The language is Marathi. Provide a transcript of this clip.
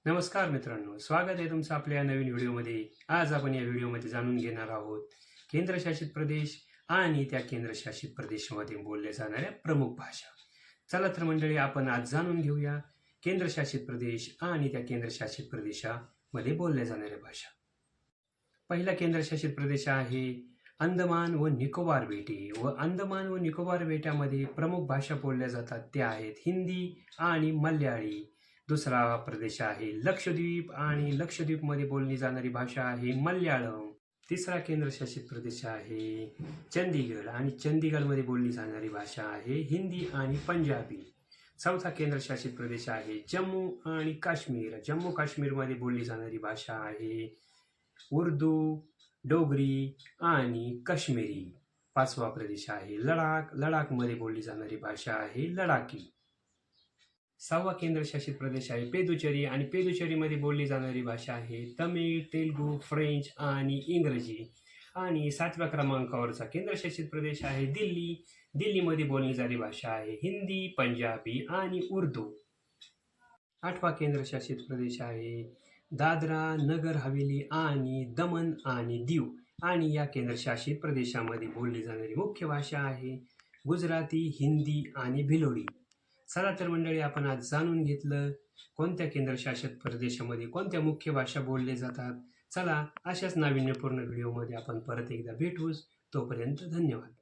नमस्कार मित्रांनो, स्वागत आहे तुमचं आपल्या या नवीन व्हिडिओमध्ये. आज आपण या व्हिडिओमध्ये जाणून घेणार आहोत केंद्रशासित प्रदेश आणि त्या केंद्रशासित प्रदेशामध्ये बोलल्या जाणाऱ्या प्रमुख भाषा. चला तर मंडळी, आपण आज जाणून घेऊया केंद्रशासित प्रदेश आणि त्या केंद्रशासित प्रदेशामध्ये बोलल्या जाणाऱ्या भाषा. पहिला केंद्रशासित प्रदेश आहे अंदमान व निकोबार बेटे. व अंदमान व निकोबार बेटामध्ये प्रमुख भाषा बोलल्या जातात त्या आहेत हिंदी आणि मल्याळी. दुसरा प्रदेश आहे लक्षद्वीप आणि लक्षद्वीपमध्ये बोलली जाणारी भाषा आहे मल्याळम. तिसरा केंद्रशासित प्रदेश आहे चंदीगड आणि चंदीगडमध्ये बोलली जाणारी भाषा आहे हिंदी आणि पंजाबी. चौथा केंद्रशासित प्रदेश आहे जम्मू आणि काश्मीर. जम्मू काश्मीरमध्ये बोलली जाणारी भाषा आहे उर्दू, डोगरी आणि काश्मीरी. पाचवा प्रदेश आहे लडाख. लडाखमध्ये बोलली जाणारी भाषा आहे लडाखी. सहावा केंद्रशासित प्रदेश आहे पेदुचेरी आणि पेदुचेरीमध्ये बोलली जाणारी भाषा आहे तमिळ, तेलुगू, फ्रेंच आणि इंग्रजी. आणि सातव्या क्रमांकावरचा केंद्रशासित प्रदेश आहे दिल्ली. दिल्लीमध्ये बोलली जाणारी भाषा आहे हिंदी, पंजाबी आणि उर्दू. आठवा केंद्रशासित प्रदेश आहे दादरा, नगर हवेली आणि दमन आणि दीव. आणि या केंद्रशासित प्रदेशामध्ये बोलली जाणारी मुख्य भाषा आहे गुजराती, हिंदी आणि भिलोडी. चला तर मंडळी, आपण आज जाणून घेतलं कोणत्या केंद्रशासित प्रदेशामध्ये कोणत्या मुख्य भाषा बोलल्या जातात. चला, अशाच नाविन्यपूर्ण व्हिडिओमध्ये आपण परत एकदा भेटूच. तोपर्यंत धन्यवाद.